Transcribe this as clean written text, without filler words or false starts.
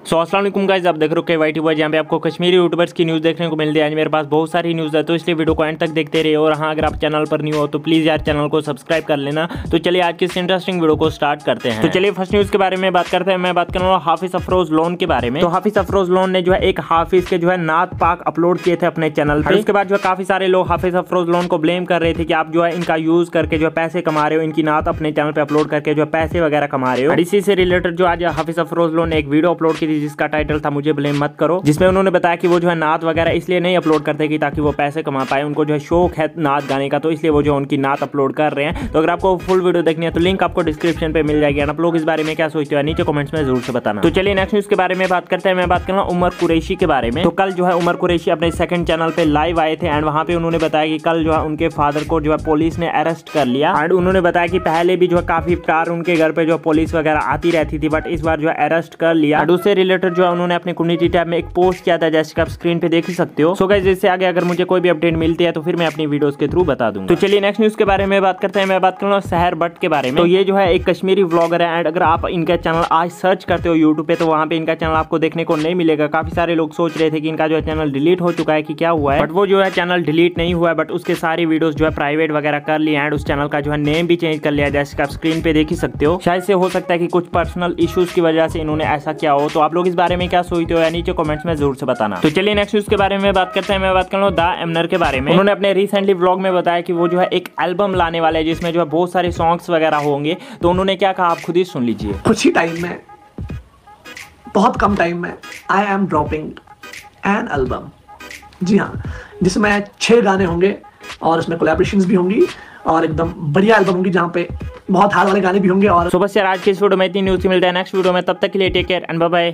सो अस्सलाम वालेकुम गाइस, आप देख रहे हो KYT बॉय, जहाँ पे आपको कश्मीरी यूट्यूबर्स की न्यूज़ देखने को मिलती है। आज मेरे पास बहुत सारी न्यूज़ है, तो इसलिए वीडियो को एंड तक देखते रहिए। और हाँ, अगर आप चैनल पर न्यू हो तो प्लीज़ यार चैनल को सब्सक्राइब कर लेना। तो चलिए आज की इस इंटरेस्टिंग वीडियो को स्टार्ट करते हैं। तो चलिए फर्स्ट न्यूज़ के बारे में बात करते हैं। मैं बात कर रहा हूँ हाफिज अफरोज लोन के बारे में। तो हाफिज अफरोज लोन ने जो है एक हाफिज के जो है नात पाक अपलोड किए थे अपने चैनल पर। उसके बाद जो है काफी सारे लोग हाफिज अफरोज लोन को ब्लेम कर रहे थे कि आप जो है इनका यूज करके जो है पैसे कमा रहे हो, इनकी नात अपने चैनल पे अपलोड करके जो है पैसे वगैरह कमा रहे हो। इसी से रिलेटेड जो आज हाफिज अफरोज लोन ने एक वीडियो अपलोड की थी जिसका टाइटल था मुझे ब्लेम मत करो, जिसमें उन्होंने बताया कि वो जो है नात वगैरह इसलिए नहीं अपलोड करते कि ताकि वो पैसे कमा पाए, उनको जो है शौक है नात गाने का, तो इसलिए वो जो उनकी नात अपलोड कर रहे हैं। तो अगर आपको फुल वीडियो देखनी है तो लिंक आपको डिस्क्रिप्शन पे मिल जाएगी। आप लोग इस बारे में क्या सोचते हो नीचे कमेंट्स में जरूर से बताना। तो चलिए नेक्स्ट न्यूज के बारे में बात करते हैं। मैं बात कर रहा हूँ उमर कुरैशी के बारे में। तो कल जो है उमर कुरैशी अपने सेकंड चैनल पे लाइव आए थे एंड वहां पे उन्होंने बताया कि कल जो है उनके फादर को जो है पुलिस ने अरेस्ट कर लिया। एंड उन्होंने बताया कि पहले भी जो है काफी बार उनके घर पे जो पुलिस वगैरह आती रहती थी, बट इस बार जो है अरेस्ट कर लिया। एंड उससे रिलेटेड जो है उन्होंने अपने कम्युनिटी टैब में एक पोस्ट किया था, जैसे आप स्क्रीन पे देख ही सकते हो। सो गाइस, इससे आगे अगर मुझे कोई भी अपडेट मिलती है तो फिर मैं अपनी वीडियोस के थ्रू बता दूंगा। तो चलिए नेक्स्ट न्यूज के बारे में बात करते हैं। मैं बात कर रहा हूँ सहर बट के बारे में। तो ये जो है एक कश्मीरी व्लॉगर है एंड अगर आप इनका चैनल आज सर्च करते हो यूट्यूब पे तो वहाँ पे इनका चैनल आपको देखने को नहीं मिलेगा। काफी सारे लोग सोच रहे थे कि इनका जो है चैनल डिलीट हो चुका है कि क्या हुआ है, बट वो जो है चैनल डिलीट नहीं हुआ है, बट उसके सारी वीडियोस जो है प्राइवेट वगैरह कर ली एंड उस चैनल का जो है नेम भी चेंज कर लिया, जैसे आप स्क्रीन पे देख ही सकते हो। शायद से हो सकता है कि कुछ पर्सनल इश्यूज की वजह से इन्होंने ऐसा किया हो। तो आप लोग इस बारे में क्या सोचते हो या नीचे कमेंट्स में जरूर से बताना। तो चलिए नेक्स्ट न्यूज के बारे में बात करते हैं। मैं बात कर रहा हूँ दा एमनर के बारे में। उन्होंने अपने रिसेंटली व्लॉग में बताया कि वो जो है एक एल्बम लाने वाले हैं जिसमें जो है बहुत सारे सॉन्ग्स वगैरह होंगे। तो उन्होंने क्या कहा आप खुद ही सुन लीजिए। कुछ ही टाइम में, बहुत कम टाइम में I am dropping an album. जी हाँ, जिसमें 6 गाने होंगे और उसमें कोलैबोरेशंस भी होंगी और एकदम बढ़िया एल्बम होंगी जहाँ पे बहुत हार वाले गाने भी होंगे। और बस यार आज की इस वीडियो में इतनी न्यूज़ मिलता है नेक्स्ट वीडियो में, तब तक के लिए take care and bye bye.